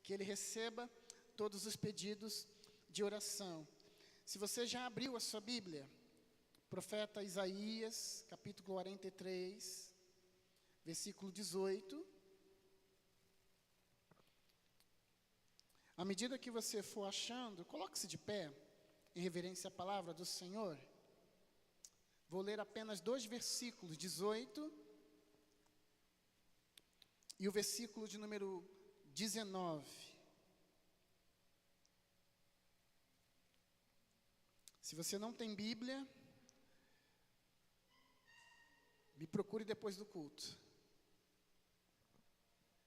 que Ele receba todos os pedidos de oração. Se você já abriu a sua Bíblia, profeta Isaías, capítulo 43, versículo 18. À medida que você for achando, coloque-se de pé, em reverência à palavra do Senhor. Vou ler apenas 2 versículos, 18 e o versículo de número 19. Se você não tem Bíblia, me procure depois do culto.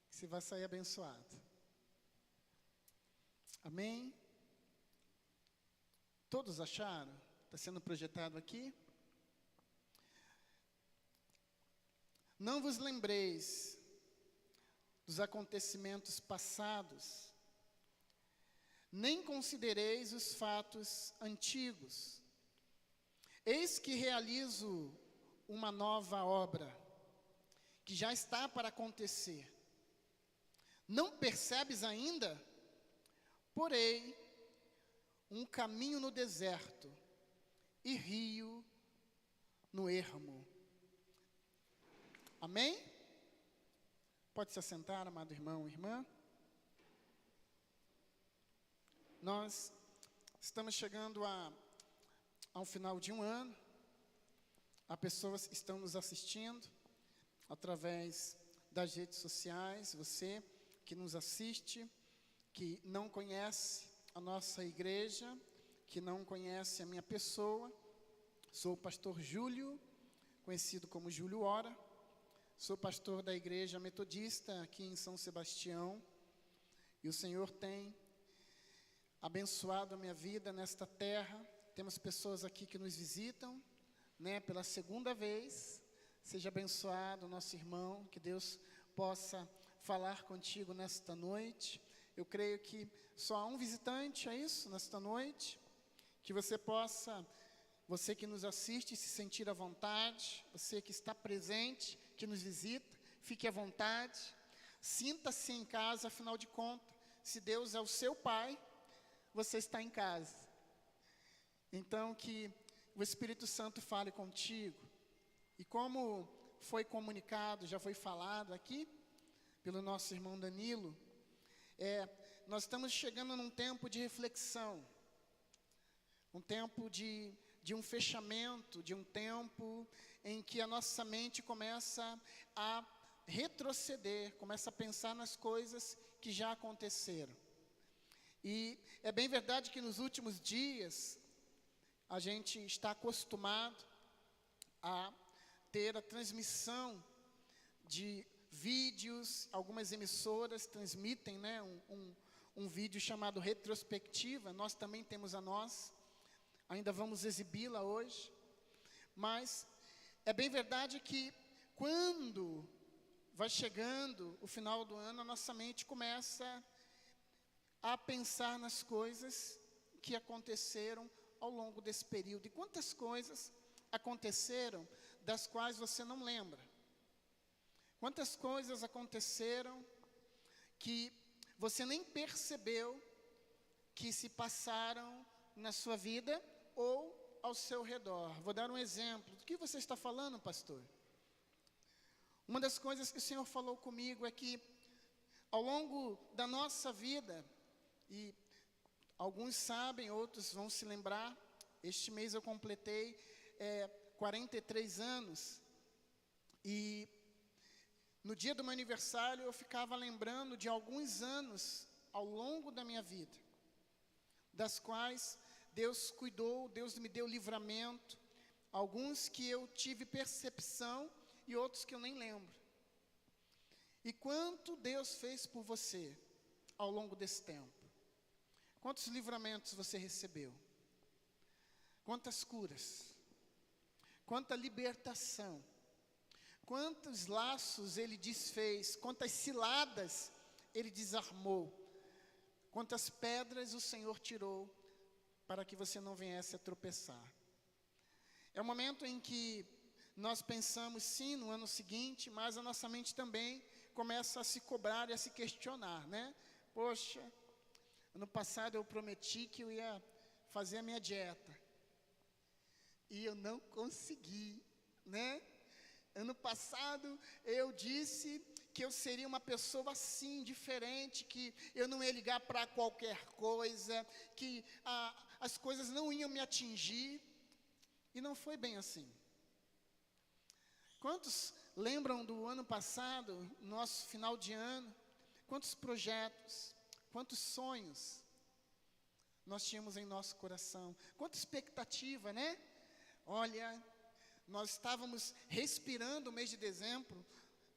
Você vai sair abençoado. Amém? Todos acharam? Está sendo projetado aqui? Não vos lembreis dos acontecimentos passados, nem considereis os fatos antigos. Eis que realizo uma nova obra, que já está para acontecer. Não percebes ainda? Porém, um caminho no deserto e rio no ermo. Amém? Pode se assentar, amado irmão e irmã. Nós estamos chegando a um final de um ano. Há pessoas que estão nos assistindo através das redes sociais. Você que nos assiste, que não conhece a nossa igreja, que não conhece a minha pessoa. Sou o pastor Júlio, conhecido como Júlio Ora. Sou pastor da igreja metodista aqui em São Sebastião. E o Senhor tem abençoado a minha vida nesta terra. Temos pessoas aqui que nos visitam, pela segunda vez. Seja abençoado, nosso irmão, que Deus possa falar contigo nesta noite. Eu creio que só há um visitante, é isso, nesta noite. Que você possa, você que nos assiste, se sentir à vontade. Você que está presente, que nos visita, fique à vontade. Sinta-se em casa, afinal de contas, se Deus é o seu Pai, você está em casa. Então, que o Espírito Santo fale contigo. E como foi comunicado, já foi falado aqui, pelo nosso irmão Danilo, nós estamos chegando num tempo de reflexão, um tempo de um fechamento, de um tempo em que a nossa mente começa a retroceder, começa a pensar nas coisas que já aconteceram. E é bem verdade que nos últimos dias a gente está acostumado a ter a transmissão de vídeos. Algumas emissoras transmitem um vídeo chamado Retrospectiva. Nós também temos a nossa. Ainda vamos exibi-la hoje. Mas é bem verdade que quando vai chegando o final do ano, a nossa mente começa a pensar nas coisas que aconteceram ao longo desse período. E quantas coisas aconteceram das quais você não lembra? Quantas coisas aconteceram que você nem percebeu que se passaram na sua vida ou ao seu redor? Vou dar um exemplo. Do que você está falando, pastor? Uma das coisas que o Senhor falou comigo é que ao longo da nossa vida, e alguns sabem, outros vão se lembrar, este mês eu completei 43 anos. E no dia do meu aniversário, eu ficava lembrando de alguns anos ao longo da minha vida, das quais Deus cuidou, Deus me deu livramento, alguns que eu tive percepção e outros que eu nem lembro. E quanto Deus fez por você ao longo desse tempo? Quantos livramentos você recebeu? Quantas curas? Quanta libertação? Quantos laços Ele desfez? Quantas ciladas Ele desarmou? Quantas pedras o Senhor tirou para que você não viesse a tropeçar? É um momento em que nós pensamos sim no ano seguinte, mas a nossa mente também começa a se cobrar e a se questionar, Poxa, ano passado eu prometi que eu ia fazer a minha dieta. E eu não consegui, né? Ano passado eu disse que eu seria uma pessoa assim, diferente, que eu não ia ligar para qualquer coisa, que as coisas não iam me atingir. E não foi bem assim. Quantos lembram do ano passado, nosso final de ano? Quantos projetos, quantos sonhos nós tínhamos em nosso coração? Quanta expectativa, né? Olha, nós estávamos respirando o mês de dezembro.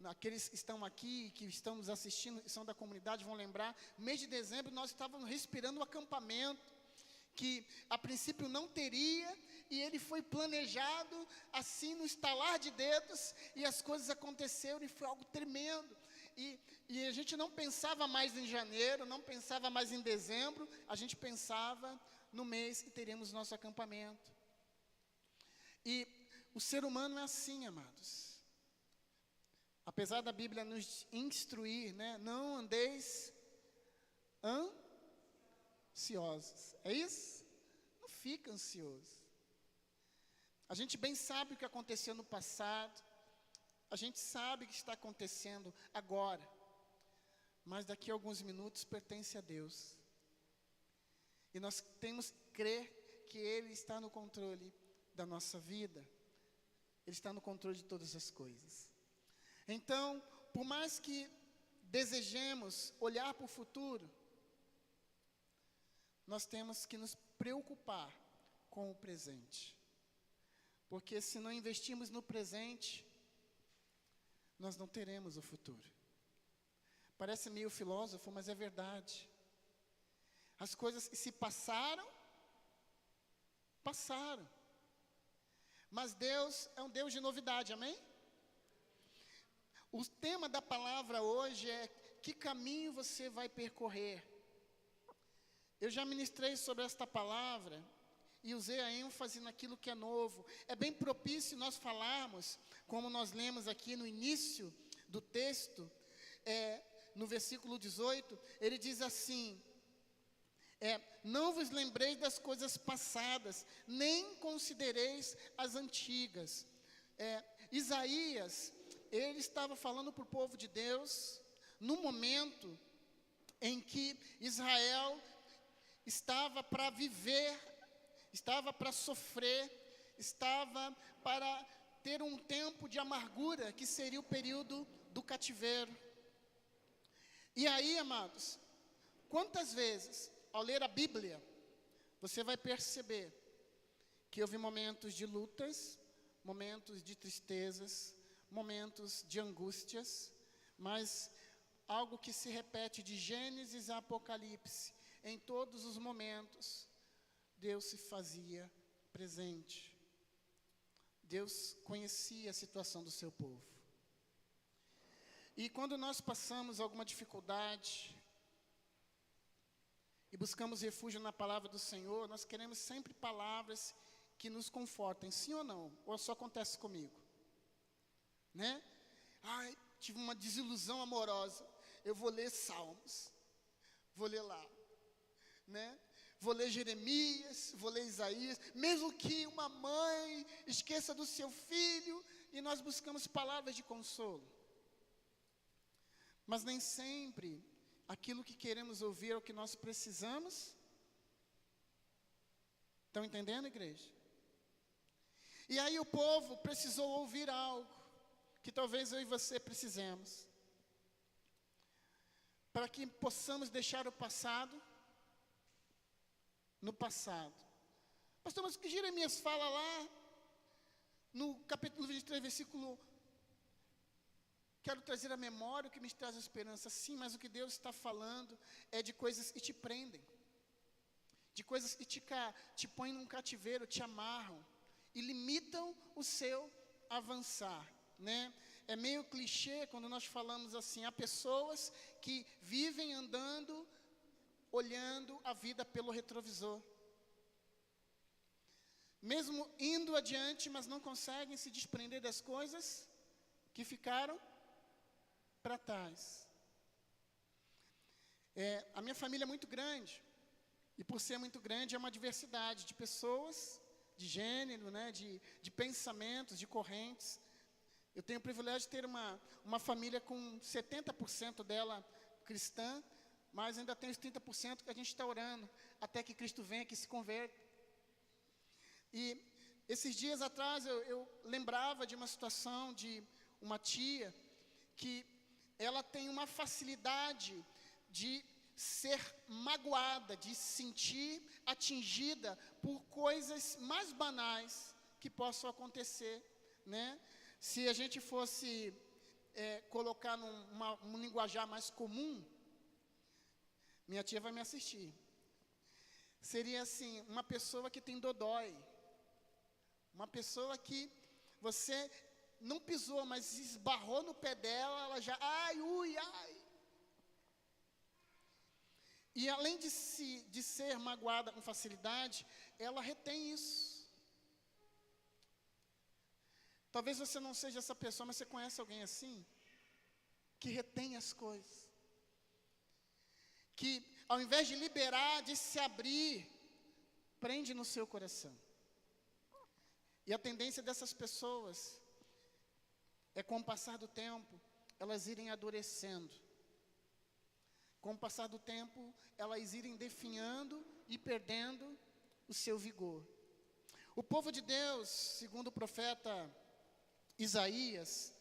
Aqueles que estão aqui, que estão nos assistindo, são da comunidade, vão lembrar. Mês de dezembro nós estávamos respirando um acampamento que a princípio não teria, e ele foi planejado assim no estalar de dedos, e as coisas aconteceram e foi algo tremendo. E a gente não pensava mais em janeiro, não pensava mais em dezembro, a gente pensava no mês que teremos nosso acampamento. E o ser humano é assim, amados. Apesar da Bíblia nos instruir, né? Não andeis ansiosos. É isso? Não fica ansioso. A gente bem sabe o que aconteceu no passado. A gente sabe o que está acontecendo agora. Mas daqui a alguns minutos pertence a Deus. E nós temos que crer que Ele está no controle da nossa vida. Ele está no controle de todas as coisas. Então, por mais que desejemos olhar para o futuro, nós temos que nos preocupar com o presente. Porque se não investirmos no presente, nós não teremos o futuro. Parece meio filósofo, mas é verdade. As coisas que se passaram, passaram. Mas Deus é um Deus de novidade, amém? O tema da palavra hoje é: que caminho você vai percorrer? Eu já ministrei sobre esta palavra e usei a ênfase naquilo que é novo. É bem propício nós falarmos, como nós lemos aqui no início do texto, no versículo 18, ele diz assim: não vos lembreis das coisas passadas, nem considereis as antigas. Isaías, ele estava falando para o povo de Deus, no momento em que Israel estava para viver, estava para sofrer, estava para ter um tempo de amargura, que seria o período do cativeiro. E aí, amados, quantas vezes, ao ler a Bíblia, você vai perceber que houve momentos de lutas, momentos de tristezas, momentos de angústias, mas algo que se repete de Gênesis a Apocalipse, em todos os momentos, Deus se fazia presente. Deus conhecia a situação do seu povo. E quando nós passamos alguma dificuldade e buscamos refúgio na palavra do Senhor, nós queremos sempre palavras que nos confortem, sim ou não? Ou só acontece comigo? Né? Ai, tive uma desilusão amorosa. Eu vou ler Salmos. Vou ler lá. Né? Vou ler Jeremias, vou ler Isaías. Mesmo que uma mãe esqueça do seu filho, e nós buscamos palavras de consolo. Mas nem sempre aquilo que queremos ouvir é o que nós precisamos. Estão entendendo, igreja? E aí o povo precisou ouvir algo que talvez eu e você precisemos, para que possamos deixar o passado no passado. Pastor, mas o que Jeremias fala lá no capítulo 23, versículo, quero trazer à memória o que me traz esperança. Sim, mas o que Deus está falando é de coisas que te prendem, de coisas que te põem num cativeiro, te amarram e limitam o seu avançar, né? É meio clichê quando nós falamos assim: há pessoas que vivem andando, olhando a vida pelo retrovisor, mesmo indo adiante, mas não conseguem se desprender das coisas que ficaram para trás. A minha família é muito grande, e por ser muito grande, é uma diversidade de pessoas, de gênero, né, de pensamentos, de correntes. Eu tenho o privilégio de ter uma família com 70% dela cristã, mas ainda tem os 30% que a gente está orando, até que Cristo venha, que se converta. E esses dias atrás eu lembrava de uma situação de uma tia, que ela tem uma facilidade de ser magoada, de se sentir atingida por coisas mais banais que possam acontecer, né? Se a gente fosse colocar num linguajar mais comum, minha tia vai me assistir. Seria assim, uma pessoa que tem dodói, uma pessoa que você não pisou, mas esbarrou no pé dela, ela já, ai, ui, ai. E além de ser magoada com facilidade, ela retém isso. Talvez você não seja essa pessoa, mas você conhece alguém assim? Que retém as coisas. Que ao invés de liberar, de se abrir, prende no seu coração. E a tendência dessas pessoas é, com o passar do tempo, elas irem adoecendo. Com o passar do tempo, elas irem definhando e perdendo o seu vigor. O povo de Deus, segundo o profeta Isaías,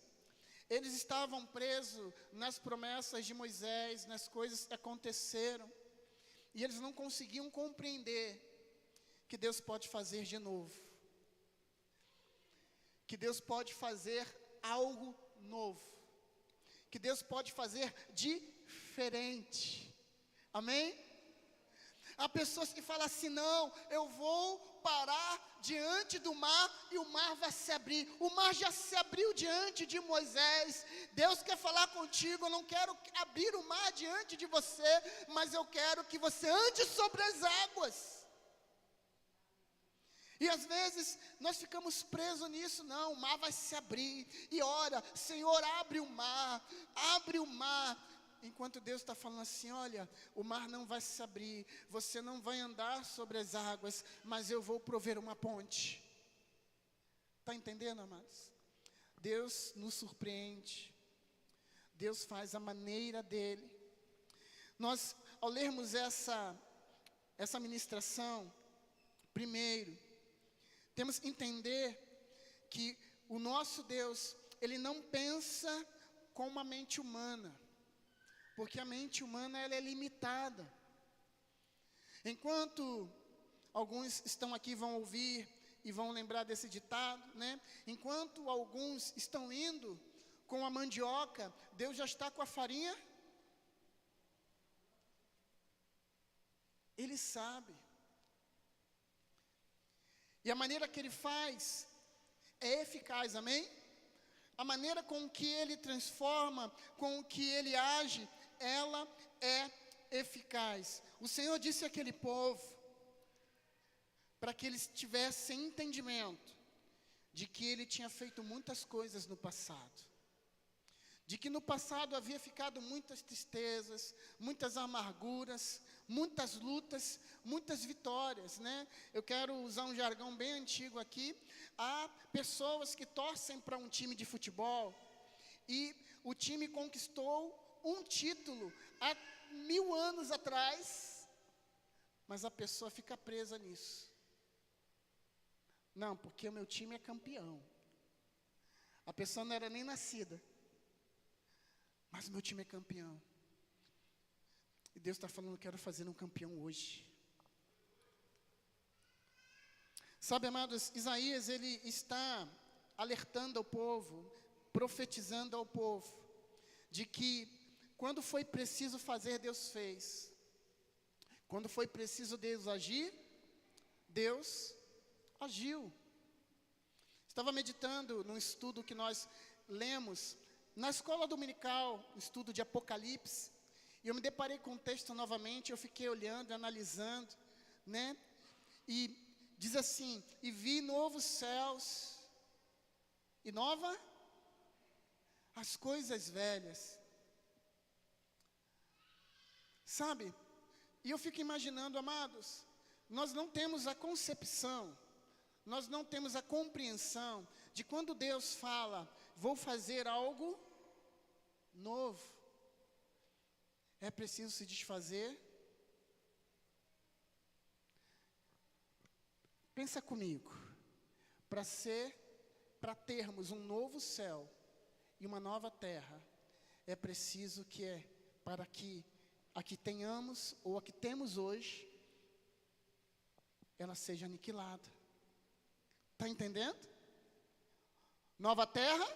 eles estavam presos nas promessas de Moisés, nas coisas que aconteceram, e eles não conseguiam compreender que Deus pode fazer de novo, que Deus pode fazer algo novo, que Deus pode fazer diferente. Amém? Há pessoas que falam assim, não, eu vou parar diante do mar e o mar vai se abrir. O mar já se abriu diante de Moisés. Deus quer falar contigo, eu não quero abrir o mar diante de você, mas eu quero que você ande sobre as águas. E às vezes nós ficamos presos nisso, não, o mar vai se abrir. E ora, Senhor, abre o mar, abre o mar. Enquanto Deus está falando assim, olha, o mar não vai se abrir, você não vai andar sobre as águas, mas eu vou prover uma ponte. Está entendendo, amados? Deus nos surpreende, Deus faz a maneira dEle. Nós, ao lermos essa ministração, primeiro, temos que entender que o nosso Deus, Ele não pensa com uma mente humana. Porque a mente humana ela é limitada. Enquanto alguns estão aqui, vão ouvir e vão lembrar desse ditado, né? Enquanto alguns estão indo com a mandioca, Deus já está com a farinha. Ele sabe. E a maneira que Ele faz é eficaz, amém? A maneira com que Ele transforma, com que Ele age, ela é eficaz. O Senhor disse àquele povo, para que eles tivessem entendimento, de que Ele tinha feito muitas coisas no passado. De que no passado havia ficado muitas tristezas, muitas amarguras, muitas lutas, muitas vitórias, né? Eu quero usar um jargão bem antigo aqui. Há pessoas que torcem para um time de futebol e o time conquistou um título há 1000 anos atrás, mas a pessoa fica presa nisso. Não, porque o meu time é campeão. A pessoa não era nem nascida, mas o meu time é campeão. E Deus está falando, quero fazer um campeão hoje. Sabe, amados, Isaías, ele está alertando ao povo, profetizando ao povo, de que quando foi preciso fazer, Deus fez. Quando foi preciso Deus agir, Deus agiu. Estava meditando num estudo que nós lemos na escola dominical, estudo de Apocalipse, e eu me deparei com o texto novamente, eu fiquei olhando, analisando, né? E diz assim, e vi novos céus, e nova as coisas velhas Sabe? E eu fico imaginando, amados, nós não temos a concepção, nós não temos a compreensão de quando Deus fala, vou fazer algo novo, é preciso se desfazer. Pensa comigo, para termos um novo céu e uma nova terra, é preciso para que a que tenhamos ou a que temos hoje, ela seja aniquilada. Está entendendo? Nova terra,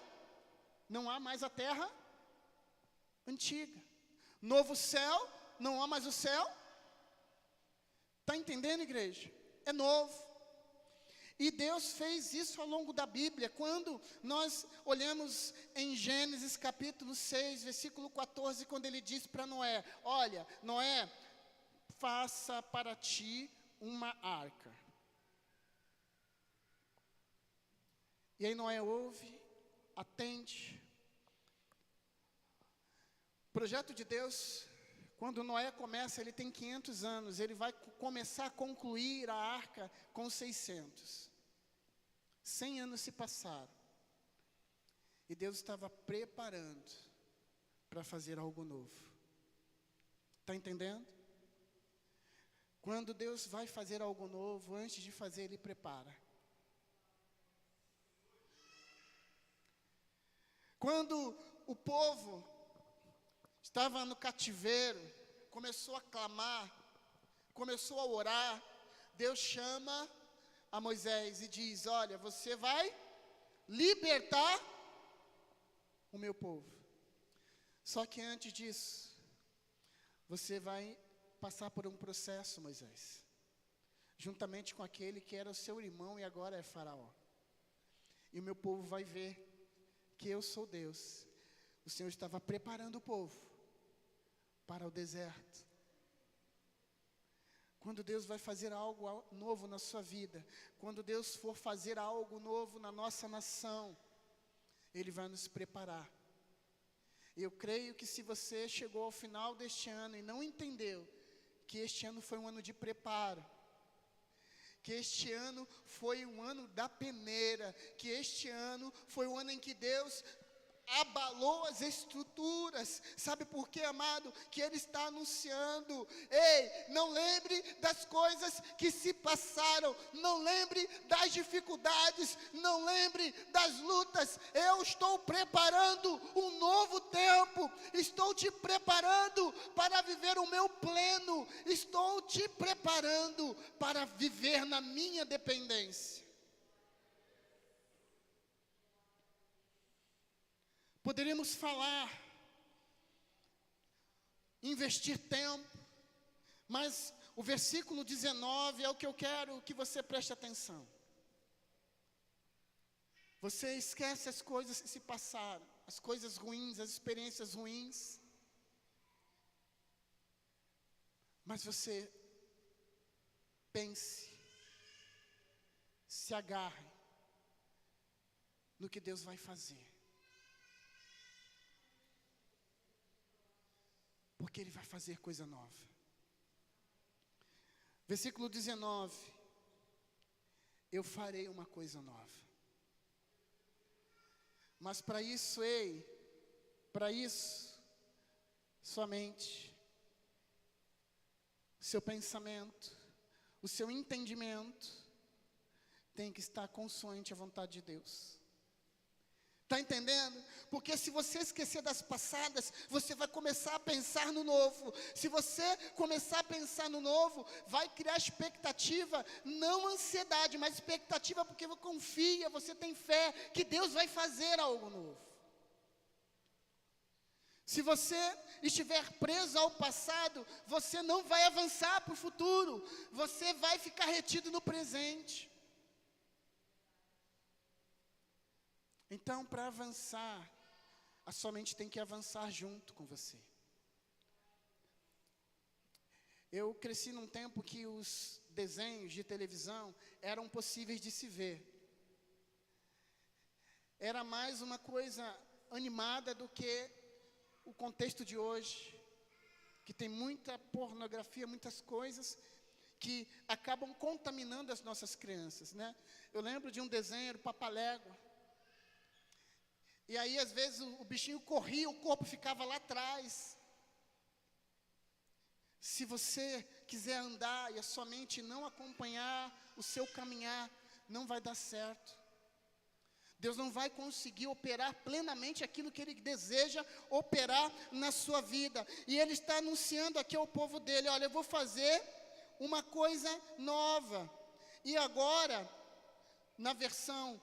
não há mais a terra antiga. Novo céu, não há mais o céu. Está entendendo, igreja? É novo. E Deus fez isso ao longo da Bíblia. Quando nós olhamos em Gênesis capítulo 6, versículo 14, quando ele diz para Noé, olha, Noé, faça para ti uma arca. E aí Noé ouve, atende. O projeto de Deus, quando Noé começa, ele tem 500 anos, ele vai começar a concluir a arca com 600. 100 anos se passaram. E Deus estava preparando para fazer algo novo. Está entendendo? Quando Deus vai fazer algo novo, antes de fazer, Ele prepara. Quando o povo estava no cativeiro, começou a clamar, começou a orar, Deus chama a Moisés e diz, olha, você vai libertar o meu povo. Só que antes disso, você vai passar por um processo, Moisés, juntamente com aquele que era o seu irmão e agora é Faraó. E o meu povo vai ver que eu sou Deus. O Senhor estava preparando o povo para o deserto. Quando Deus vai fazer algo novo na sua vida, quando Deus for fazer algo novo na nossa nação, Ele vai nos preparar. Eu creio que se você chegou ao final deste ano e não entendeu que este ano foi um ano de preparo, que este ano foi um ano da peneira, que este ano foi o ano em que Deus abalou as estruturas. Sabe por quê, amado? Que Ele está anunciando, ei, não lembre das coisas que se passaram, não lembre das dificuldades, não lembre das lutas. Eu estou preparando um novo tempo, estou te preparando para viver o meu pleno, estou te preparando para viver na minha dependência. Poderíamos falar, investir tempo, mas o versículo 19 é o que eu quero que você preste atenção. Você esquece as coisas que se passaram, as coisas ruins, as experiências ruins, mas você pense, se agarre no que Deus vai fazer. Porque Ele vai fazer coisa nova. Versículo 19. Eu farei uma coisa nova. Mas para isso, somente o seu pensamento, o seu entendimento tem que estar consoante à vontade de Deus. Está entendendo? Porque se você esquecer das passadas, você vai começar a pensar no novo. Se você começar a pensar no novo, vai criar expectativa, não ansiedade, mas expectativa porque você confia, você tem fé que Deus vai fazer algo novo. Se você estiver preso ao passado, você não vai avançar para o futuro, você vai ficar retido no presente. Então, para avançar, a sua mente tem que avançar junto com você. Eu cresci num tempo que os desenhos de televisão eram possíveis de se ver. Era mais uma coisa animada do que o contexto de hoje, que tem muita pornografia, muitas coisas que acabam contaminando as nossas crianças, né? Eu lembro de um desenho do Papalégua. E aí, às vezes, o bichinho corria, o corpo ficava lá atrás. Se você quiser andar e a sua mente não acompanhar o seu caminhar, não vai dar certo. Deus não vai conseguir operar plenamente aquilo que Ele deseja operar na sua vida. E Ele está anunciando aqui ao povo dele, olha, eu vou fazer uma coisa nova. E agora, na versão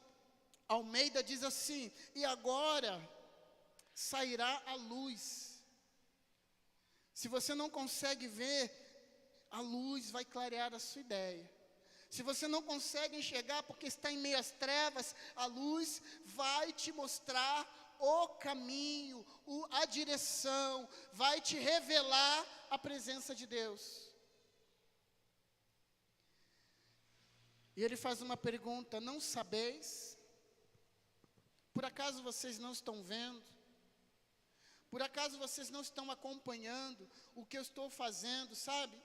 Almeida diz assim, e agora sairá a luz. Se você não consegue ver, a luz vai clarear a sua ideia. Se você não consegue enxergar porque está em meio às trevas, a luz vai te mostrar o caminho, a direção, vai te revelar a presença de Deus. E ele faz uma pergunta, não sabeis? Por acaso vocês não estão vendo? Por acaso vocês não estão acompanhando o que eu estou fazendo, sabe?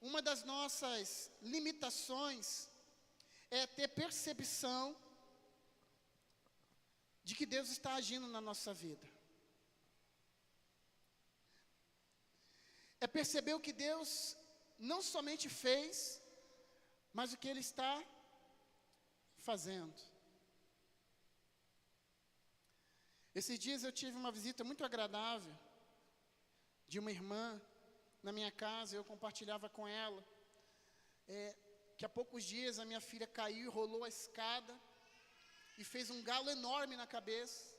Uma das nossas limitações é ter percepção de que Deus está agindo na nossa vida. É perceber o que Deus não somente fez, mas o que Ele está fazendo. Esses dias eu tive uma visita muito agradável de uma irmã na minha casa, eu compartilhava com ela, que há poucos dias a minha filha caiu, rolou a escada e fez um galo enorme na cabeça.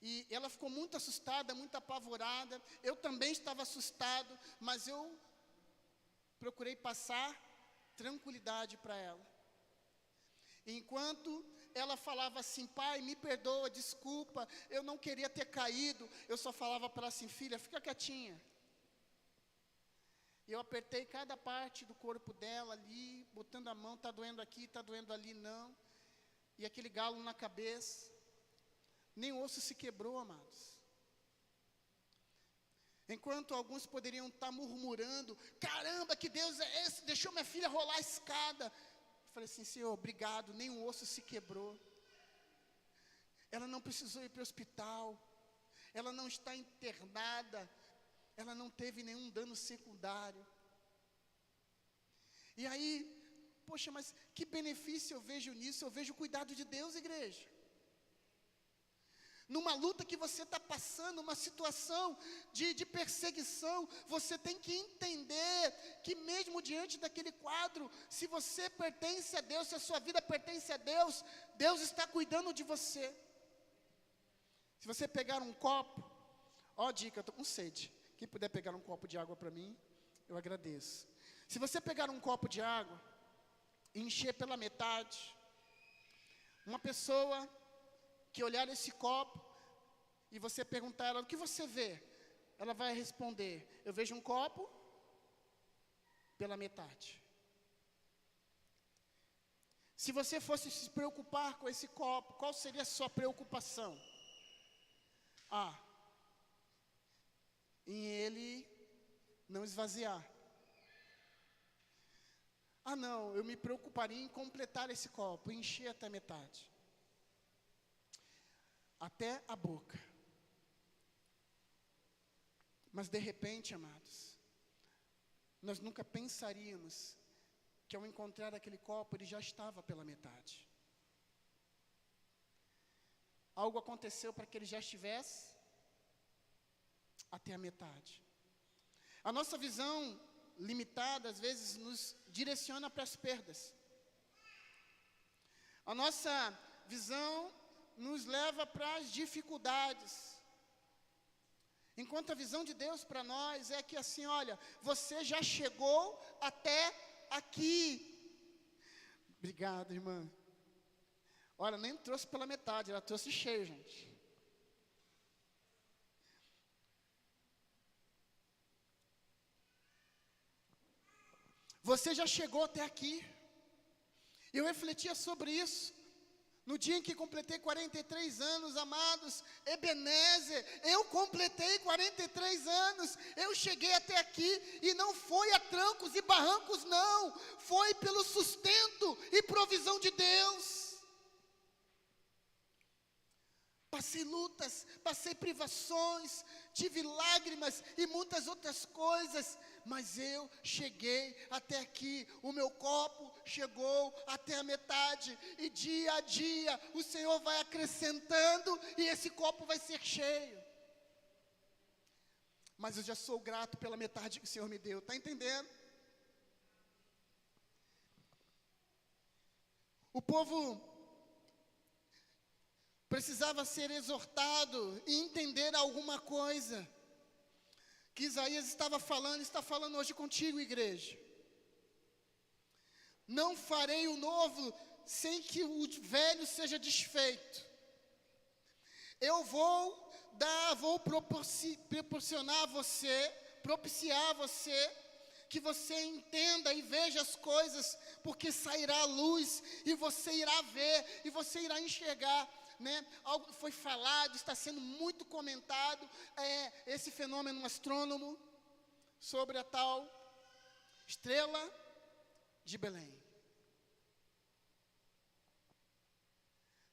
E ela ficou muito assustada, muito apavorada. Eu também estava assustado, mas eu procurei passar tranquilidade para ela. Enquanto ela falava assim, pai, me perdoa, desculpa, eu não queria ter caído, eu só falava para ela assim, filha, fica quietinha. Eu apertei cada parte do corpo dela ali, botando a mão, está doendo aqui, está doendo ali, não. E aquele galo na cabeça, nem o osso se quebrou, amados. Enquanto alguns poderiam estar murmurando, caramba, que Deus é esse, deixou minha filha rolar a escada. Eu falei assim, Senhor, obrigado, nem um osso se quebrou. Ela não precisou ir para o hospital, ela não está internada, ela não teve nenhum dano secundário. E aí, poxa, mas que benefício eu vejo nisso? Eu vejo o cuidado de Deus, igreja. Numa luta que você está passando, uma situação de perseguição, você tem que entender que mesmo diante daquele quadro, se você pertence a Deus, se a sua vida pertence a Deus, Deus está cuidando de você. Se você pegar um copo, ó dica, eu estou com sede, quem puder pegar um copo de água para mim, eu agradeço. Se você pegar um copo de água e encher pela metade, uma pessoa que olhar esse copo e você perguntar a ela, o que você vê? Ela vai responder, eu vejo um copo pela metade. Se você fosse se preocupar com esse copo, qual seria a sua preocupação? Em ele não esvaziar. Não, eu me preocuparia em completar esse copo, encher até metade. Até a boca. Mas de repente, amados, nós nunca pensaríamos que ao encontrar aquele copo, ele já estava pela metade. Algo aconteceu para que ele já estivesse até a metade. A nossa visão limitada, às vezes, nos direciona para as perdas. A nossa visão nos leva para as dificuldades. Enquanto a visão de Deus para nós é que assim, olha, você já chegou até aqui. Obrigado, irmã. Olha, nem trouxe pela metade, ela trouxe cheio, gente. Você já chegou até aqui. Eu refletia sobre isso. No dia em que completei 43 anos, amados, Ebenezer, eu completei 43 anos, eu cheguei até aqui, e não foi a trancos e barrancos não, foi pelo sustento e provisão de Deus. Passei lutas, passei privações, tive lágrimas e muitas outras coisas, mas eu cheguei até aqui, o meu copo chegou até a metade, e dia a dia o Senhor vai acrescentando, e esse copo vai ser cheio. Mas eu já sou grato pela metade que o Senhor me deu, está entendendo? O povo precisava ser exortado e entender alguma coisa que Isaías estava falando, está falando hoje contigo, igreja. Não farei o novo sem que o velho seja desfeito. Eu vou proporcionar a você, propiciar a você, que você entenda e veja as coisas, porque sairá a luz, e você irá ver, e você irá enxergar. Algo foi falado, está sendo muito comentado, esse fenômeno astrônomo, sobre a tal estrela de Belém.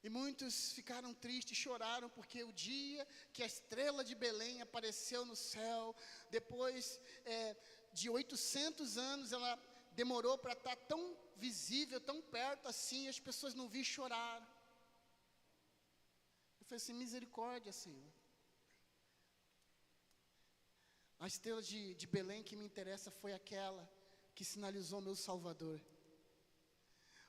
E muitos ficaram tristes, choraram, porque o dia que a estrela de Belém apareceu no céu, depois de 800 anos, ela demorou para estar tão visível, tão perto assim, as pessoas não viram e choraram. Eu falei assim, misericórdia, Senhor. A estrela de Belém que me interessa foi aquela que sinalizou meu Salvador.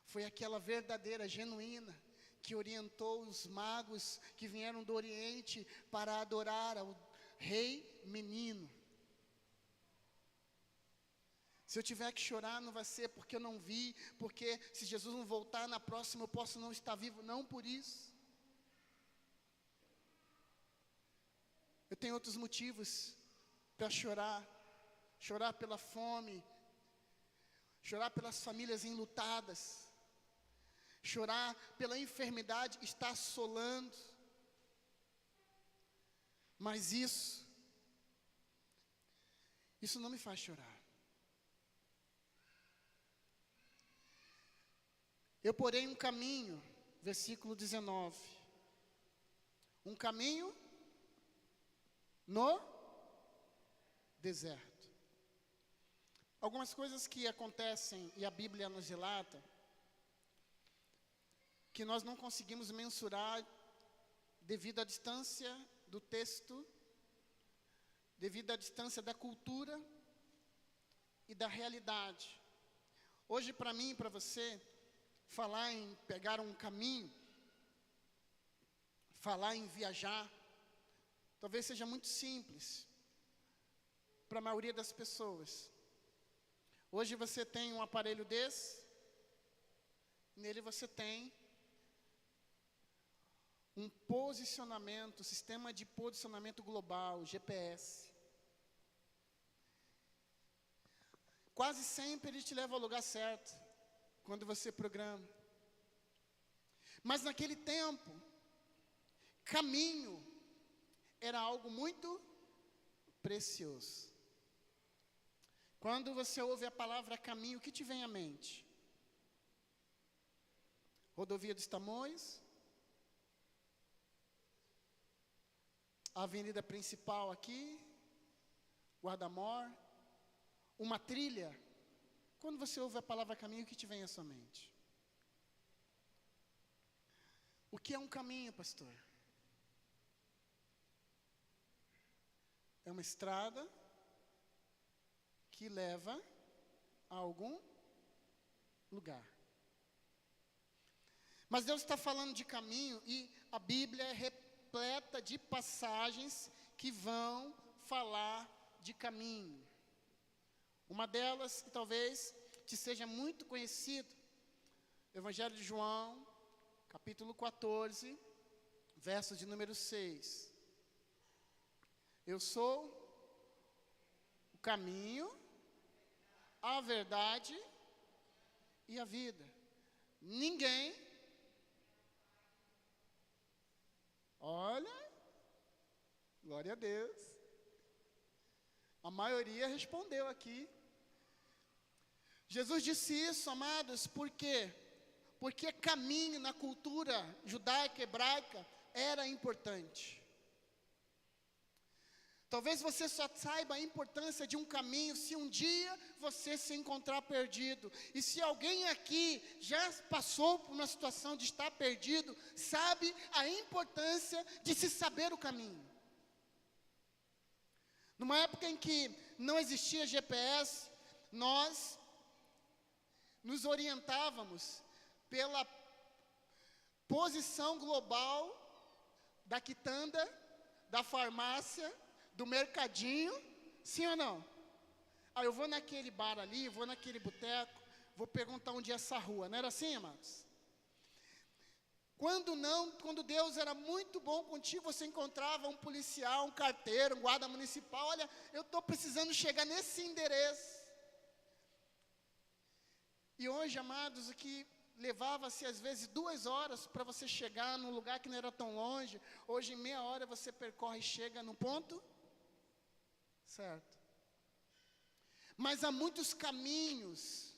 Foi aquela verdadeira, genuína, que orientou os magos que vieram do Oriente para adorar ao Rei Menino. Se eu tiver que chorar, não vai ser porque eu não vi, porque se Jesus não voltar na próxima, eu posso não estar vivo, não por isso. Eu tenho outros motivos para chorar. Chorar pela fome, chorar pelas famílias enlutadas, chorar pela enfermidade que está assolando. Mas isso não me faz chorar. Eu porei um caminho, versículo 19. Um caminho no deserto. Algumas coisas que acontecem, e a Bíblia nos relata, que nós não conseguimos mensurar devido à distância do texto, devido à distância da cultura e da realidade. Hoje, para mim e para você, falar em pegar um caminho, falar em viajar, talvez seja muito simples para a maioria das pessoas. Hoje você tem um aparelho desse, nele você tem um posicionamento, sistema de posicionamento global, GPS. Quase sempre ele te leva ao lugar certo, quando você programa. Mas naquele tempo, caminho era algo muito precioso. Quando você ouve a palavra caminho, o que te vem à mente? Rodovia dos Tamoios, a avenida principal aqui, Guarda-Mor, uma trilha. Quando você ouve a palavra caminho, o que te vem à sua mente? O que é um caminho, pastor? É uma estrada que leva a algum lugar. Mas Deus está falando de caminho, e a Bíblia é repleta de passagens que vão falar de caminho. Uma delas, que talvez te seja muito conhecido, Evangelho de João, capítulo 14, verso de número 6. Eu sou o caminho, a verdade e a vida. Ninguém Olha, glória a Deus. A maioria respondeu aqui. Jesus disse isso, amados, por quê? Porque caminho na cultura judaica, hebraica, era importante. Talvez você só saiba a importância de um caminho se um dia você se encontrar perdido. E se alguém aqui já passou por uma situação de estar perdido, sabe a importância de se saber o caminho. Numa época em que não existia GPS, nós nos orientávamos pela posição global da quitanda, da farmácia, do mercadinho, sim ou não? Ah, eu vou naquele bar ali, vou naquele boteco, vou perguntar onde é essa rua. Não era assim, amados? Quando Deus era muito bom contigo, você encontrava um policial, um carteiro, um guarda municipal. Olha, eu estou precisando chegar nesse endereço. E hoje, amados, o que levava-se às vezes 2 horas para você chegar num lugar que não era tão longe, hoje em meia hora você percorre e chega no ponto certo. Mas há muitos caminhos,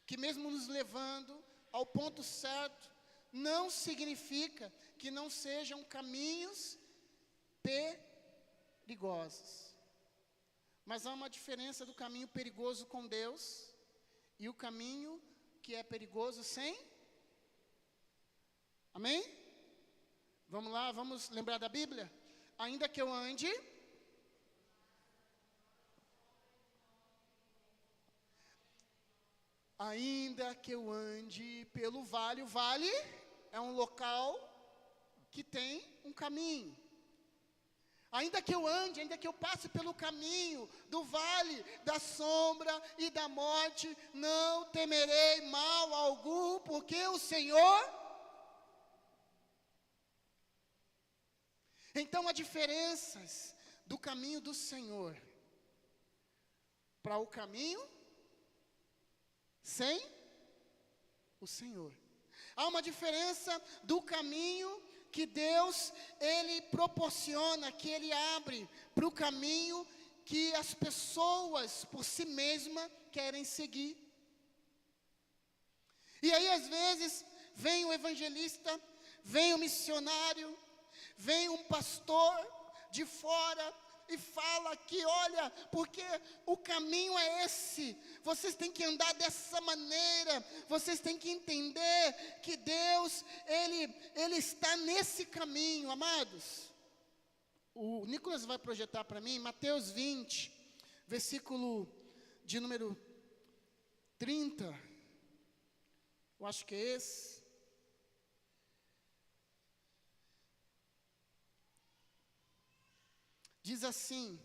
que mesmo nos levando ao ponto certo, não significa que não sejam caminhos perigosos. Mas há uma diferença do caminho perigoso com Deus e o caminho que é perigoso sem. Amém? Vamos lá, vamos lembrar da Bíblia? Ainda que eu ande. Ainda que eu ande pelo vale, o vale é um local que tem um caminho. Ainda que eu ande, ainda que eu passe pelo caminho do vale da sombra e da morte, não temerei mal algum, porque o Senhor. Então há diferenças do caminho do Senhor para o caminho sem o Senhor. Há uma diferença do caminho que Deus, Ele proporciona, que Ele abre para o caminho que as pessoas por si mesmas querem seguir. E aí às vezes vem o evangelista, vem o missionário, vem um pastor de fora e fala que, olha, porque o caminho é esse, vocês têm que andar dessa maneira, vocês têm que entender que Deus, Ele está nesse caminho, amados. O Nicolas vai projetar para mim, Mateus 20, versículo de número 30, eu acho que é esse. Diz assim,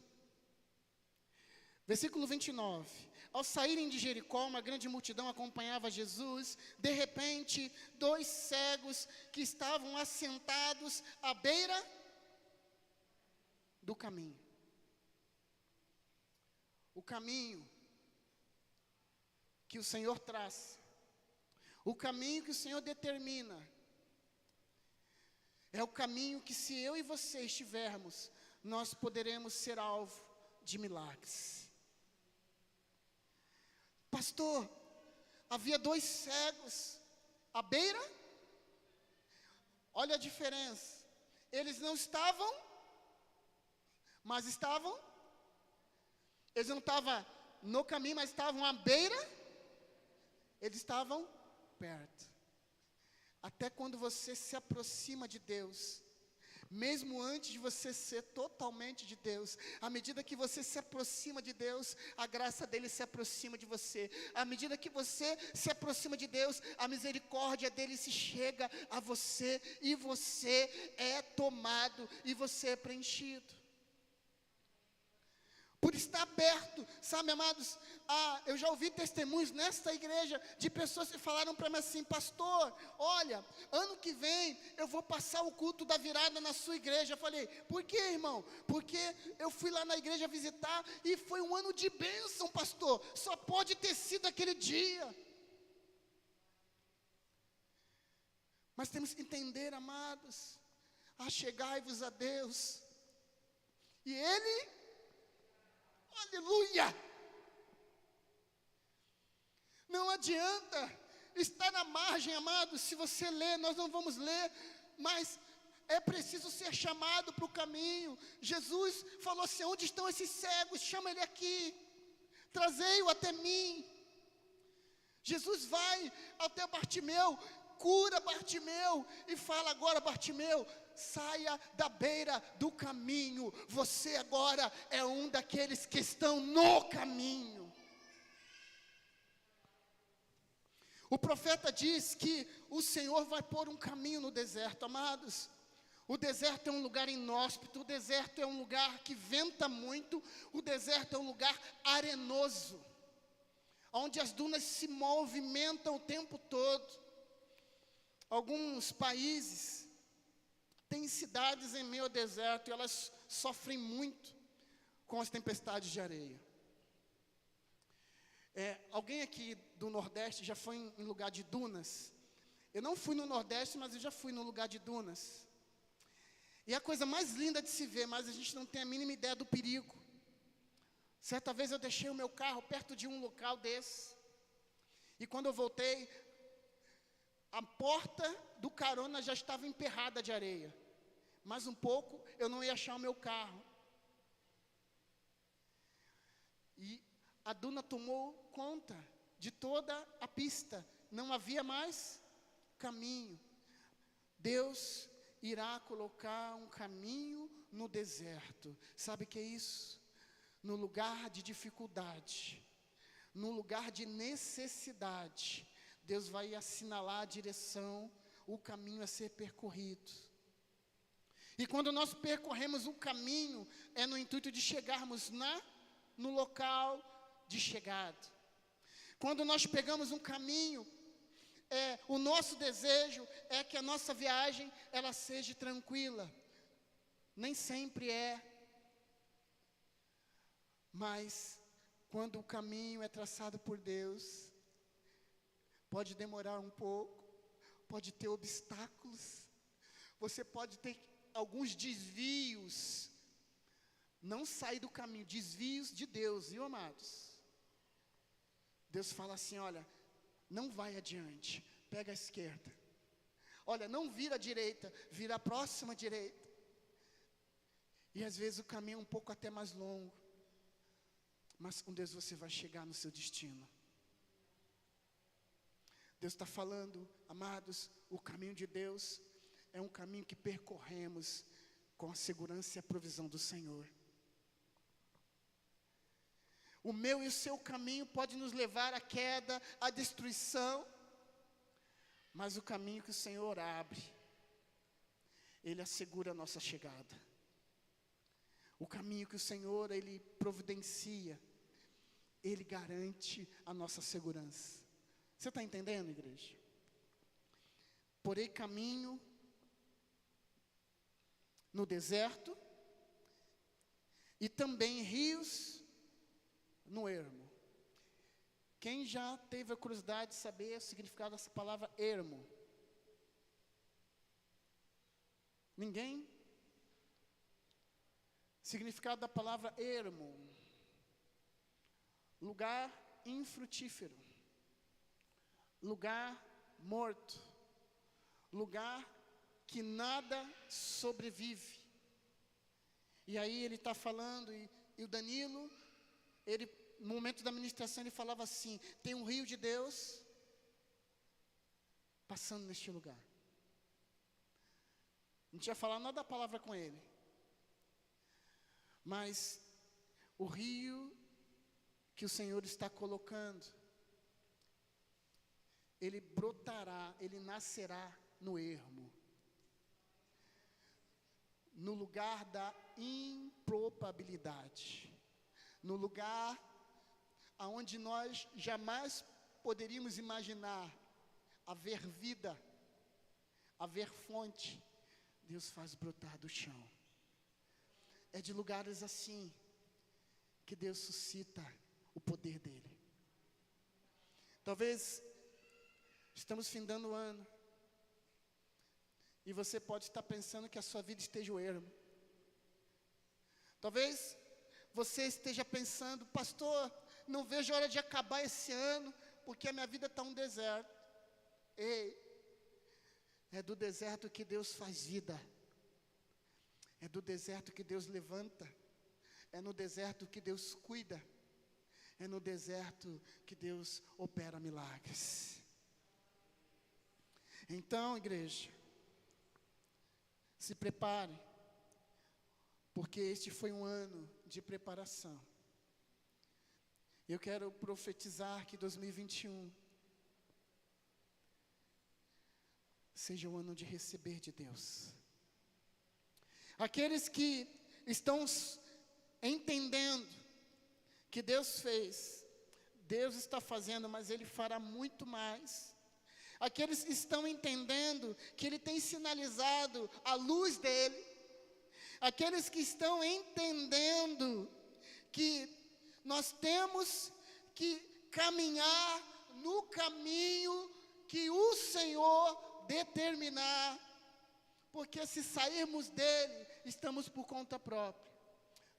versículo 29, ao saírem de Jericó, uma grande multidão acompanhava Jesus. De repente, 2 cegos que estavam assentados à beira do caminho. O caminho que o Senhor traz, o caminho que o Senhor determina, é o caminho que, se eu e você estivermos, nós poderemos ser alvo de milagres. Pastor, havia 2 cegos à beira. Olha a diferença. Eles não estavam, mas estavam. Eles não estavam no caminho, mas estavam à beira. Eles estavam perto. Até quando você se aproxima de Deus, mesmo antes de você ser totalmente de Deus, à medida que você se aproxima de Deus, a graça dele se aproxima de você. À medida que você se aproxima de Deus, a misericórdia dele se chega a você, e você é tomado, e você é preenchido. Por estar perto, sabe, amados, eu já ouvi testemunhos nesta igreja de pessoas que falaram para mim assim: pastor, olha, ano que vem eu vou passar o culto da virada na sua igreja. Eu falei: por quê, irmão? Porque eu fui lá na igreja visitar e foi um ano de bênção, pastor, só pode ter sido aquele dia. Mas temos que entender, amados, achegai-vos a Deus, e Ele, aleluia, não adianta estar na margem, amados. Se você ler, nós não vamos ler, mas é preciso ser chamado para o caminho. Jesus falou assim: onde estão esses cegos? Chama ele aqui, trazei-o até mim. Jesus vai até Bartimeu, cura Bartimeu e fala: agora, Bartimeu, saia da beira do caminho, você agora é um daqueles que estão no caminho. O profeta diz que o Senhor vai pôr um caminho no deserto, amados. O deserto é um lugar inóspito, o deserto é um lugar que venta muito, o deserto é um lugar arenoso, onde as dunas se movimentam o tempo todo. Alguns países têm cidades em meio ao deserto e elas sofrem muito com as tempestades de areia. Alguém aqui do Nordeste já foi em lugar de dunas? Eu não fui no Nordeste, mas eu já fui no lugar de dunas. E é a coisa mais linda de se ver, mas a gente não tem a mínima ideia do perigo. Certa vez eu deixei o meu carro perto de um local desse, e quando eu voltei, a porta do carona já estava emperrada de areia. Mais um pouco, eu não ia achar o meu carro. E a duna tomou conta de toda a pista. Não havia mais caminho. Deus irá colocar um caminho no deserto. Sabe o que é isso? No lugar de dificuldade, no lugar de necessidade, Deus vai assinalar a direção, o caminho a ser percorrido. E quando nós percorremos o caminho, é no intuito de chegarmos no local de chegada. Quando nós pegamos um caminho, o nosso desejo é que a nossa viagem ela seja tranquila. Nem sempre é. Mas quando o caminho é traçado por Deus, pode demorar um pouco, pode ter obstáculos, você pode ter alguns desvios. Não sair do caminho, desvios de Deus, viu, amados? Deus fala assim: olha, não vai adiante, pega a esquerda. Olha, não vira à direita, vira a próxima direita. E às vezes o caminho é um pouco até mais longo, mas com Deus você vai chegar no seu destino. Deus está falando, amados, o caminho de Deus é um caminho que percorremos com a segurança e a provisão do Senhor. O meu e o seu caminho pode nos levar à queda, à destruição, mas o caminho que o Senhor abre, Ele assegura a nossa chegada. O caminho que o Senhor, Ele providencia, Ele garante a nossa segurança. Você está entendendo, igreja? Porém, caminho no deserto e também rios no ermo. Quem já teve a curiosidade de saber o significado dessa palavra ermo? Ninguém? Significado da palavra ermo: lugar infrutífero, lugar morto, lugar que nada sobrevive. E aí ele está falando, e o Danilo, ele, no momento da ministração, ele falava assim: tem um rio de Deus passando neste lugar. Não tinha falado nada da palavra com ele, mas o rio que o Senhor está colocando, ele brotará, ele nascerá no ermo, no lugar da improbabilidade, no lugar aonde nós jamais poderíamos imaginar haver vida, haver fonte. Deus faz brotar do chão. É de lugares assim que Deus suscita o poder dele. Talvez estamos findando o ano, E você pode estar pensando que a sua vida esteja o ermo. Talvez você esteja pensando, pastor, não vejo a hora de acabar esse ano, porque a minha vida está um deserto. Ei, é do deserto que Deus faz vida. É do deserto que Deus levanta. É no deserto que Deus cuida. É no deserto que Deus opera milagres. Então, igreja, se prepare, porque este foi um ano de preparação. Eu quero profetizar que 2021 seja o ano de receber de Deus. Aqueles que estão entendendo que Deus fez, Deus está fazendo, mas Ele fará muito mais. Aqueles que estão entendendo que Ele tem sinalizado a luz dEle. Aqueles que estão entendendo que nós temos que caminhar no caminho que o Senhor determinar. Porque se sairmos dele, estamos por conta própria.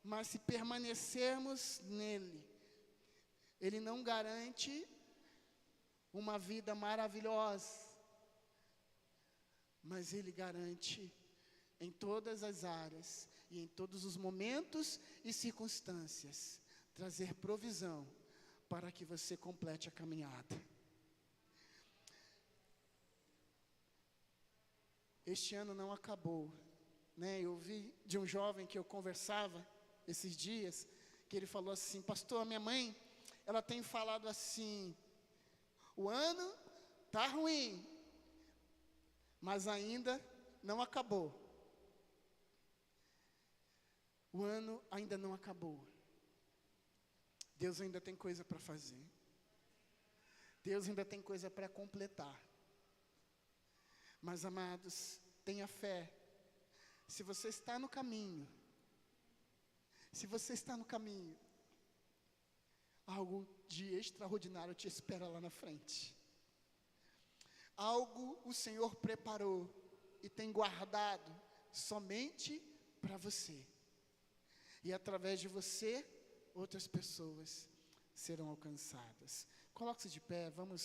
Mas se permanecermos nele, ele não garante uma vida maravilhosa, mas ele garante em todas as áreas e em todos os momentos e circunstâncias trazer provisão para que você complete a caminhada. Este ano não acabou, né? Eu vi de um jovem que eu conversava esses dias, que ele falou assim, pastor, a minha mãe, ela tem falado assim, o ano tá ruim, mas ainda não acabou. O ano ainda não acabou. Deus ainda tem coisa para fazer. Deus ainda tem coisa para completar. Mas, amados, tenha fé. Se você está no caminho, algo de extraordinário te espera lá na frente. Algo o Senhor preparou e tem guardado somente para você. E através de você, outras pessoas serão alcançadas. Coloque-se de pé, vamos